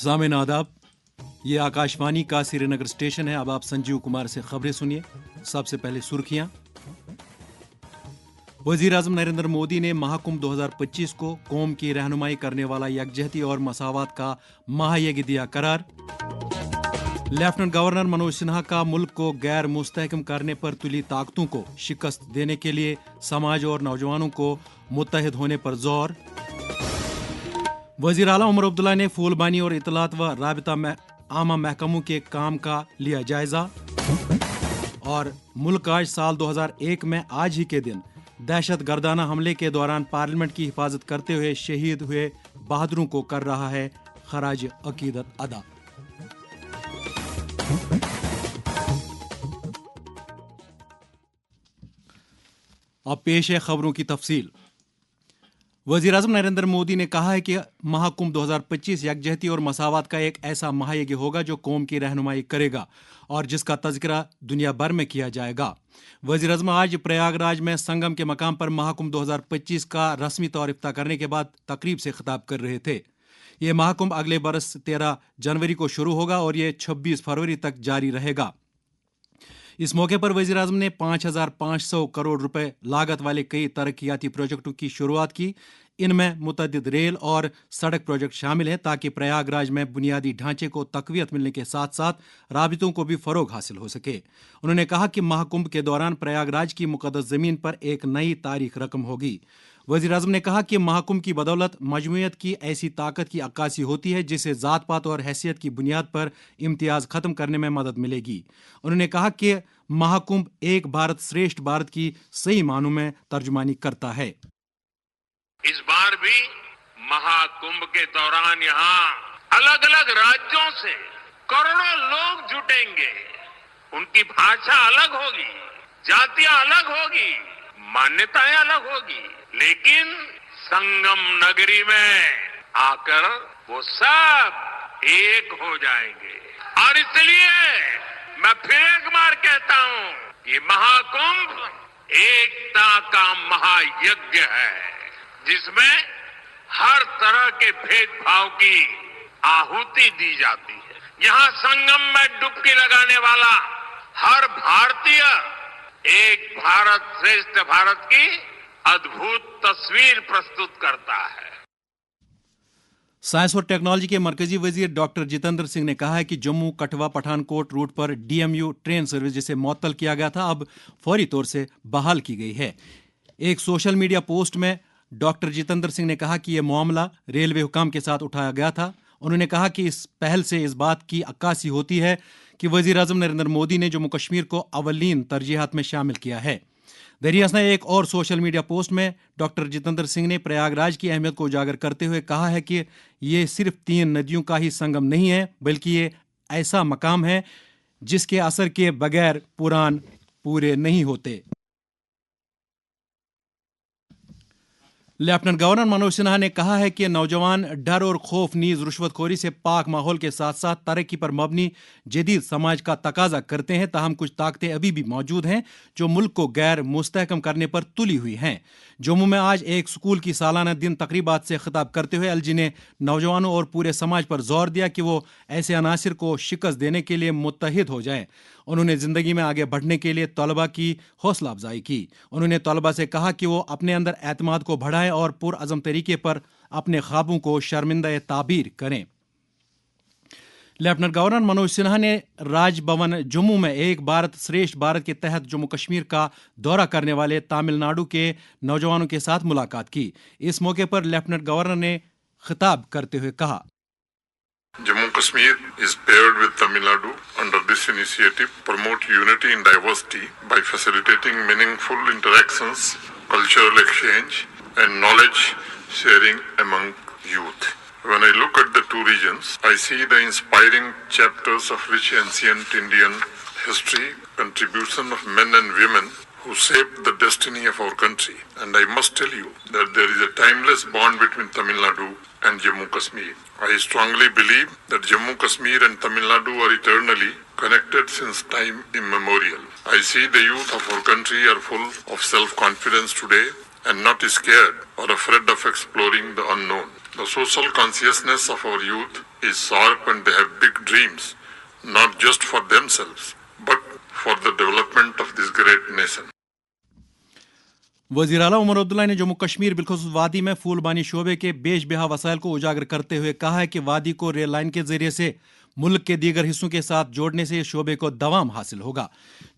सामिन आदाब, ये आकाशवाणी का श्रीनगर स्टेशन है। अब आप संजीव कुमार से खबरें सुनिए। सबसे पहले सुर्खियां। वजीर आजम नरेंद्र मोदी ने महाकुंभ 2025 को कौम की रहनुमाई करने वाला यकजहती और मसावत का महायज्ञ दिया करार। लेफ्टिनेंट गवर्नर मनोज सिन्हा का मुल्क को गैर मुस्तहकम करने पर तुली ताकतों को शिकस्त देने के लिए समाज और नौजवानों को मुत्तहिद होने पर जोर। वजीर आला उमर अब्दुल्ला ने फूलबानी और इतलात व राबिता आमा महकमों के काम का लिया जायजा। और मुल्क आज साल 2001 में आज ही के दिन दहशत गर्दाना हमले के दौरान पार्लियामेंट की हिफाजत करते हुए शहीद हुए बहादुरों को कर रहा है खराज अकीदत अदा। अब पेश है खबरों की तफसील। वजीर आजम नरेंद्र मोदी ने कहा है कि महाकुंभ 2025 यकजहती और मसावत का एक ऐसा महायज्ञ होगा जो कौम की रहनुमाई करेगा और जिसका तज़किरा दुनिया भर में किया जाएगा। वजीर आजम आज प्रयागराज में संगम के मकाम पर महाकुंभ 2025 का रस्मी तौर इफ्ताह करने के बाद तकरीब से खिताब कर रहे थे। ये महाकुंभ अगले बरस 13 जनवरी को शुरू होगा और ये 26 फरवरी तक जारी रहेगा। इस मौके पर वजीर आजम ने 5,500 करोड़ रुपए लागत वाले कई तरक्याती प्रोजेक्टों की शुरुआत की। इनमें मुतअद्दिद रेल और सड़क प्रोजेक्ट शामिल हैं ताकि प्रयागराज में बुनियादी ढांचे को तकवीत मिलने के साथ साथ राबितों को भी फरोग हासिल हो सके। उन्होंने कहा कि महाकुंभ के दौरान प्रयागराज की मुक़द्दस ज़मीन पर एक नई तारीख रकम होगी। वज़ीर आज़म ने कहा कि महाकुंभ की बदौलत मजमूइयत की ऐसी ताकत की अक्कासी होती है जिससे ज़ात पात और हैसियत की बुनियाद पर इम्तियाज़ ख़त्म करने में मदद मिलेगी। उन्होंने कहा कि महाकुंभ एक भारत श्रेष्ठ भारत की सही मानों में तर्जुमानी करता है। इस बार भी महाकुंभ के दौरान यहाँ अलग अलग राज्यों से करोड़ों लोग जुटेंगे। उनकी भाषा अलग होगी, जातियां अलग होगी, मान्यताएं अलग होगी, लेकिन संगम नगरी में आकर वो सब एक हो जाएंगे। और इसलिए मैं फिर एक बार कहता हूं, ये महाकुंभ एकता का महायज्ञ है जिसमें हर तरह के भेदभाव की आहुति दी जाती है। यहाँ संगम में डुबकी लगाने वाला हर भारतीय एक भारत श्रेष्ठ भारत की अद्भुत तस्वीर प्रस्तुत करता है। साइंस और टेक्नोलॉजी के मरकजी वजीर डॉक्टर जितेंद्र सिंह ने कहा है कि जम्मू कठवा पठानकोट रूट पर डीएमयू ट्रेन सर्विस जिसे मुअत्तल किया गया था अब फौरी तौर से बहाल की गई है। एक सोशल मीडिया पोस्ट में डॉक्टर जितेंद्र सिंह ने कहा कि यह मामला रेलवे हुकाम के साथ उठाया गया था। उन्होंने कहा कि इस पहल से इस बात की अक्कासी होती है कि वजीर आजम नरेंद्र मोदी ने जम्मू कश्मीर को अवलीन तरजीहात में शामिल किया है। दरियासना एक और सोशल मीडिया पोस्ट में डॉक्टर जितेंद्र सिंह ने प्रयागराज की अहमियत को उजागर करते हुए कहा है कि ये सिर्फ 3 नदियों का ही संगम नहीं है बल्कि ये ऐसा मकाम है जिसके असर के बगैर पुराण पूरे नहीं होते। लेफ्टिनेंट गवर्नर मनोज सिन्हा ने कहा है कि नौजवान डर और खौफ नीज रुश्वतखोरी से पाक माहौल के साथ साथ तरक्की पर मबनी जदीद समाज का तकाजा करते हैं। ताहम कुछ ताकतें अभी भी मौजूद हैं जो मुल्क को गैर मुस्तहकम करने पर तुली हुई हैं। जम्मू में आज एक स्कूल की सालाना दिन तकरीबात से खिताब करते हुए एलजी ने नौजवानों और पूरे समाज पर जोर दिया कि वो ऐसे अनासिर को शिकस्त देने के लिए मुत्तहिद हो जाएं। उन्होंने ज़िंदगी में आगे बढ़ने के लिए तलबा की हौसला अफजाई की। उन्होंने तलबा से कहा कि वो अपने अंदर एतमाद को बढ़ाएं और पुरअज़म तरीके पर अपने ख्वाबों को शर्मिंदा ताबीर करें। लेफ्टिनेंट गवर्नर मनोज सिन्हा ने राजभवन जम्मू में एक भारत श्रेष्ठ भारत के तहत जम्मू कश्मीर का दौरा करने वाले तमिलनाडु के नौजवानों के साथ मुलाकात की। इस मौके पर लेफ्टिनेंट गवर्नर ने खिताब करते हुए कहा, Jammu Kashmir is paired with Tamil Nadu under this initiative promote unity in diversity by facilitating meaningful interactions, cultural exchange and knowledge sharing among youth. When I look at the two regions, I see the inspiring chapters of rich ancient Indian history, contribution of men and women who shaped the destiny of our country. And I must tell you that there is a timeless bond between Tamil Nadu and Jammu Kashmir. I strongly believe that Jammu Kashmir and Tamil Nadu are eternally connected since time immemorial. I see the youth of our country are full of self-confidence today and not scared or afraid of exploring the unknown. The social consciousness of our youth is sharp and they have big dreams, not just for themselves, but for the development of this great nation. वज़ीर आला उमर अब्दुल्ला ने जम्मू कश्मीर बिलखुसूस वादी में फूलबानी शोबे के बेश बेहा वसाइल को उजागर करते हुए कहा है कि वादी को रेल लाइन के जरिए से मुल्क के दीगर हिस्सों के साथ जोड़ने से शोबे को दवाम हासिल होगा।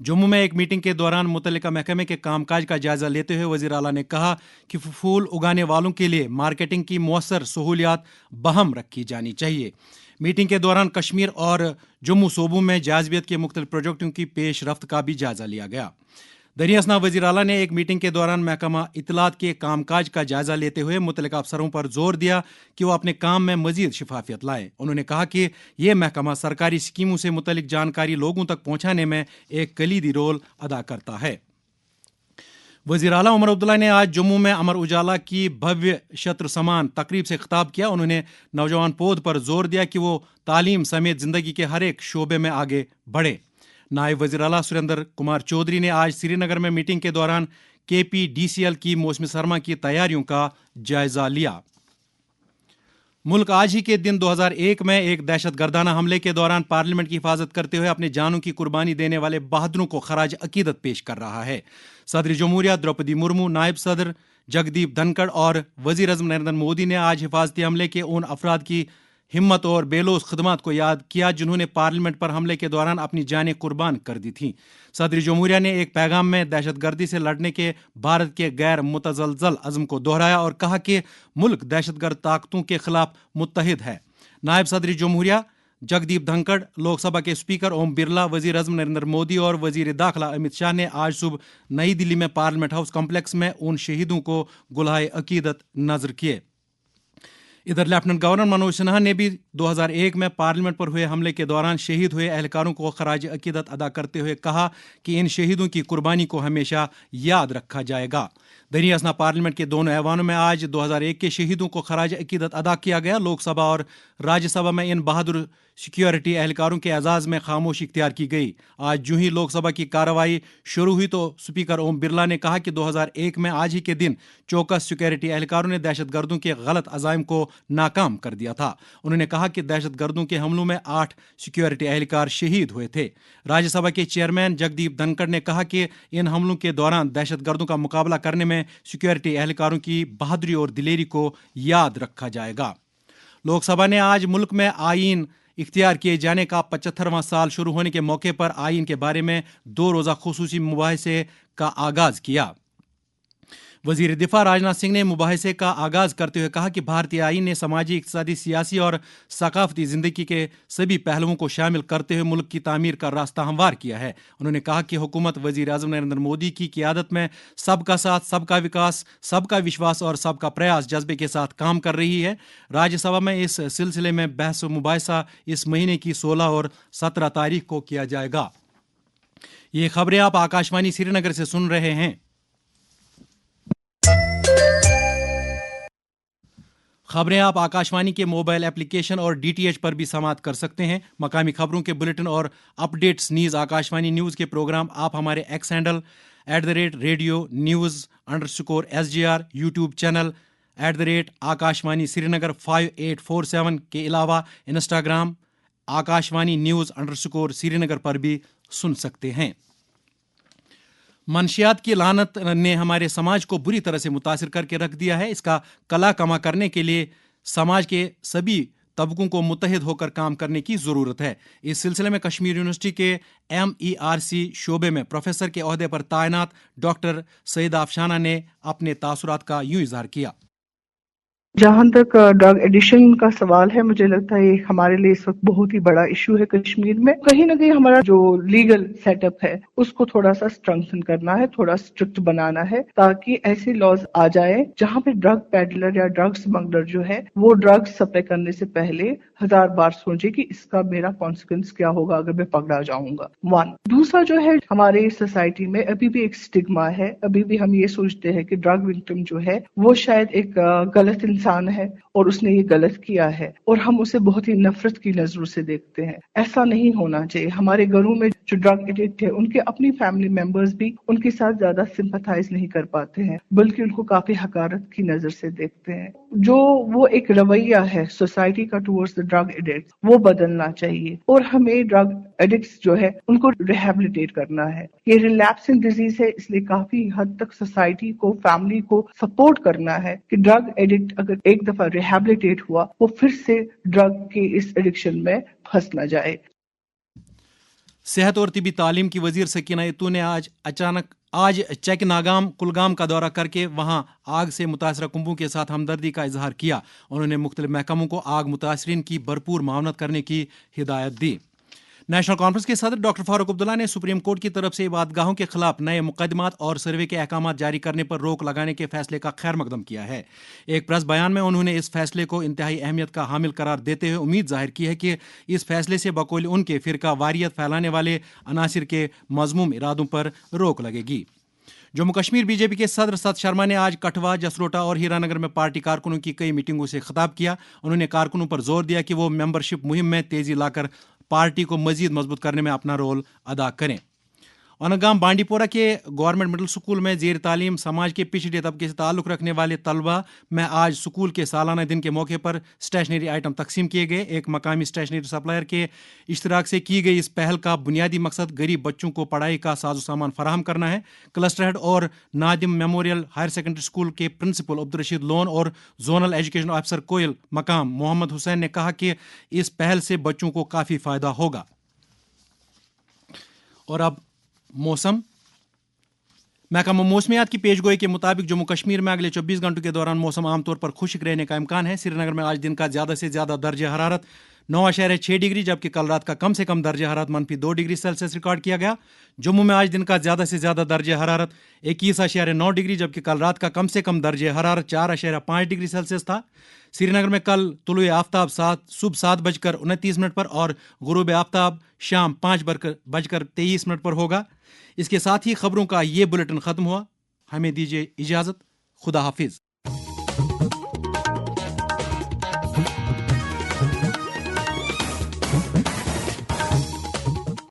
जम्मू में एक मीटिंग के दौरान मुतल्लिका महकमे के कामकाज का जायजा लेते हुए वज़ीर आला ने कहा कि फूल उगाने वालों के लिए मार्केटिंग की मौसर सहूलियात बहम रखी जानी चाहिए। मीटिंग के दौरान कश्मीर और जम्मू सूबों में जायज़बियत के मुख्तलिफ प्रोजेक्टों की पेश रफ्त का भी जायजा लिया गया। दरियासना वज़ीर आला ने एक मीटिंग के दौरान महकमा इत्तलात के कामकाज का जायजा लेते हुए मुतल्लिका अफसरों पर जोर दिया कि वो अपने काम में मजीद शफाफियत लाएं। उन्होंने कहा कि ये महकमा सरकारी स्कीमों से मुतल्लिक जानकारी लोगों तक पहुँचाने में एक कलीदी रोल अदा करता है। वज़ीर आला उमर अब्दुल्ला ने आज जम्मू में अमर उजाला की भव्य शत्र समान तकरीब से खिताब किया। उन्होंने नौजवान पौध पर जोर दिया कि वो तालीम समेत ज़िंदगी के हर एक शोबे में आगे बढ़े। नायब वज़ीर आला सुरेंद्र कुमार चौधरी ने आज श्रीनगर में मीटिंग के दौरान KPDCL की मौसमी सरमा की तैयारियों का जायजा लिया। मुल्क आज ही के दिन 2001 में एक दहशतगर्दाना हमले के दौरान पार्लियामेंट की हिफाजत करते हुए अपनी जानों की कुर्बानी देने वाले बहादुरों को खराज अकीदत पेश कर रहा है। सदर जमहूरिया द्रौपदी मुर्मू, नायब सदर जगदीप धनखड़ और वज़ीर आज़म नरेंद्र मोदी ने आज हिफाजती हमले के उन अफराद की हिम्मत और बेलोस खदमात को याद किया जिन्होंने पार्लियामेंट पर हमले के दौरान अपनी जानें कुर्बान कर दी थीं। सदर जमहूरिया ने एक पैगाम में दहशतगर्दी से लड़ने के भारत के गैर मुतज़लज़ल अज़्म को दोहराया और कहा कि मुल्क दहशतगर्द ताकतों के खिलाफ मुत्तहिद है। नायब सदर जमहूरिया जगदीप धनखड़, लोकसभा के स्पीकर ओम बिरला, वज़ीर आज़म नरेंद्र मोदी और वज़ीर दाखिला अमित शाह ने आज सुबह नई दिल्ली में पार्लियामेंट हाउस कॉम्प्लेक्स में उन शहीदों को गुलाए अकीदत नजर किए। इधर लेफ्टिनेंट गवर्नर मनोज सिन्हा ने भी 2001 में पार्लियामेंट पर हुए हमले के दौरान शहीद हुए एहलकारों को खराज अकीदत अदा करते हुए कहा कि इन शहीदों की कुर्बानी को हमेशा याद रखा जाएगा। दरियासना पार्लियामेंट के दोनों ऐवानों में आज 2001 के शहीदों को खराज अकीदत अदा किया गया। लोकसभा और राज्यसभा में इन बहादुर सिक्योरिटी एहलकारों के एजाज़ में खामोशी इख्तियार की गई। आज जो ही लोकसभा की कार्रवाई शुरू हुई तो स्पीकर ओम बिरला ने कहा कि 2001 में आज ही के दिन चौकस सिक्योरिटी एहलकारों ने दहशतगर्दों के गलत अज़ाइम को नाकाम कर दिया था। उन्होंने कहा कि दहशतगर्दों के हमलों में 8 सिक्योरिटी एहलकार शहीद हुए थे। राज्यसभा के चेयरमैन जगदीप धनखड़ ने कहा कि इन हमलों के दौरान दहशतगर्दों का मुकाबला करने में सिक्योरिटी एहलकारों की बहादुरी और दिलेरी को याद रखा जाएगा। लोकसभा ने आज मुल्क में आईन इख्तियार किए जाने का 75वां साल शुरू होने के मौके पर आईन के बारे में 2 रोज़ा खुसूसी मुबाहिसे का आगाज़ किया। वज़ीर दिफा राजनाथ सिंह ने मुबाहिसे का आगाज़ करते हुए कहा कि भारतीय आईन ने समाजी, इक़्तिसादी, सियासी और सकाफ़ती ज़िंदगी के सभी पहलुओं को शामिल करते हुए मुल्क की तामीर का रास्ता हमवार किया है। उन्होंने कहा कि हुकूमत वज़ीर आज़म नरेंद्र मोदी की क़ियादत में सबका साथ, सबका विकास, सबका विश्वास और सबका प्रयास जज्बे के साथ काम कर रही है। राज्यसभा में इस सिलसिले में बहस व मुबाहिसा इस महीने की 16 और 17 तारीख को किया जाएगा। ये खबरें आप आकाशवाणी श्रीनगर से सुन रहे हैं। खबरें आप आकाशवाणी के मोबाइल एप्लीकेशन और DTH पर भी समाअत कर सकते हैं। मकामी खबरों के बुलेटिन और अपडेट्स नीज़ आकाशवाणी न्यूज़ के प्रोग्राम आप हमारे x handle @radio_news_SGR, YouTube channel @Akashvani Srinagar 5847 के अलावा इंस्टाग्राम आकाशवाणी न्यूज़_श्रीनगर पर भी सुन सकते हैं। मनशियात की लानत ने हमारे समाज को बुरी तरह से मुतासिर करके रख दिया है। इसका कला कमा करने के लिए समाज के सभी तबकों को मुत्तहिद होकर काम करने की ज़रूरत है। इस सिलसिले में कश्मीर यूनिवर्सिटी के MERC शोबे में प्रोफेसर के ओहदे पर तैनात डॉक्टर सईद आफशाना ने अपने तासुरात का यूं इजहार किया। जहाँ तक ड्रग एडिक्शन का सवाल है, मुझे लगता है ये हमारे लिए इस वक्त बहुत ही बड़ा इशू है कश्मीर में। कहीं ना कहीं हमारा जो लीगल सेटअप है उसको थोड़ा सा स्ट्रेंथन करना है, थोड़ा स्ट्रिक्ट बनाना है, ताकि ऐसे लॉज आ जाए जहाँ पे ड्रग पैडलर या ड्रग स्मगलर जो है वो ड्रग्स सप्लाई करने से पहले 1000 बार सोचे कि इसका मेरा कॉन्सिक्वेंस क्या होगा अगर मैं पकड़ा जाऊंगा। 1 दूसरा जो है, हमारे सोसाइटी में अभी भी एक स्टिग्मा है। अभी भी हम ये सोचते हैं कि ड्रग विक्टिम जो है वो शायद एक गलत इंसान انسان ہے اور اس نے یہ غلط کیا ہے اور ہم اسے بہت ہی نفرت کی نظروں سے دیکھتے ہیں. ایسا نہیں ہونا چاہیے. ہمارے گھروں میں جو ڈرگ ایڈکٹ ہے ان کے اپنی فیملی ممبرز بھی ان کے ساتھ زیادہ سمپتھائز نہیں کر پاتے ہیں بلکہ ان کو کافی حقارت کی نظر سے دیکھتے ہیں. جو وہ ایک رویہ ہے سوسائٹی کا ٹورڈز دا ڈرگ ایڈکٹس وہ بدلنا چاہیے اور ہمیں ڈرگ ایڈکٹس جو ہے ان کو ریہیبلیٹیٹ کرنا ہے. یہ ریلیپسنگ ڈیزیز ہے اس لیے کافی حد تک سوسائٹی کو فیملی کو سپورٹ کرنا ہے کہ ڈرگ ایڈکٹ اگر ایک دفعہ ریہیبلیٹیٹ ہوا وہ پھر سے ڈرگ کے اس ایڈکشن میں پھنس نہ جائے. صحت اور طبی تعلیم کی وزیر سکینہ اتو نے آج چیک ناگام کلگام کا دورہ کر کے وہاں آگ سے متاثرہ کنبوں کے ساتھ ہمدردی کا اظہار کیا. انہوں نے مختلف محکموں کو آگ متاثرین کی بھرپور معاونت کرنے کی ہدایت دی. نیشنل کانفرنس کے صدر ڈاکٹر فاروق عبداللہ نے سپریم کورٹ کی طرف سے عبادتگاہوں کے خلاف نئے مقدمات اور سروے کے احکامات جاری کرنے پر روک لگانے کے فیصلے کا خیر مقدم کیا ہے. ایک پریس بیان میں انہوں نے اس فیصلے کو انتہائی اہمیت کا حامل قرار دیتے ہوئے امید ظاہر کی ہے کہ اس فیصلے سے بقول ان کے فرقہ واریت پھیلانے والے عناصر کے مذموم ارادوں پر روک لگے گی. جموں کشمیر بی جے پی کے صدر ست شرما نے آج کٹھوا، جسروٹا اور ہیرا نگر میں پارٹی کارکنوں کی کئی میٹنگوں سے خطاب کیا. انہوں نے کارکنوں پر زور دیا کہ وہ ممبرشپ مہم میں تیزی لا کر پارٹی کو مزید مضبوط کرنے میں اپنا رول ادا کریں. اونگام بانڈی پورہ کے گورنمنٹ مڈل سکول میں زیر تعلیم سماج کے پچھڑے طبقے سے تعلق رکھنے والے طلبہ میں آج سکول کے سالانہ دن کے موقع پر اسٹیشنری آئٹم تقسیم کیے گئے. ایک مقامی اسٹیشنری سپلائر کے اشتراک سے کی گئی اس پہل کا بنیادی مقصد غریب بچوں کو پڑھائی کا ساز و سامان فراہم کرنا ہے. کلسٹر ہیڈ اور نادم میموریل ہائر سیکنڈری اسکول کے پرنسپل عبدالرشید لون اور زونل ایجوکیشن آفیسر کوئل مقام محمد حسین نے کہا کہ اس پہل سے بچوں کو کافی فائدہ ہوگا. اور اب موسم. محکمہ موسمیات کی پیش گوئی کے مطابق جموں کشمیر میں اگلے 24 گھنٹوں کے دوران موسم عام طور پر خشک رہنے کا امکان ہے. سری نگر میں آج دن کا زیادہ سے زیادہ درجہ حرارت 9.6 ڈگری جبکہ کل رات کا کم سے کم درجہ حرارت -2 ڈگری سیلسیس ریکارڈ کیا گیا. جموں میں آج دن کا زیادہ سے زیادہ درجہ حرارت 21.9 ڈگری جبکہ کل رات کا کم سے کم درجہ حرارت 4.5 ڈگری سیلسیس تھا. سری نگر میں کل طلوع آفتاب صبح 7:29 پر اور غروب آفتاب شام 5:23 پر ہوگا. اس کے ساتھ ہی خبروں کا یہ بلیٹن ختم ہوا. ہمیں دیجیے اجازت. خدا حافظ.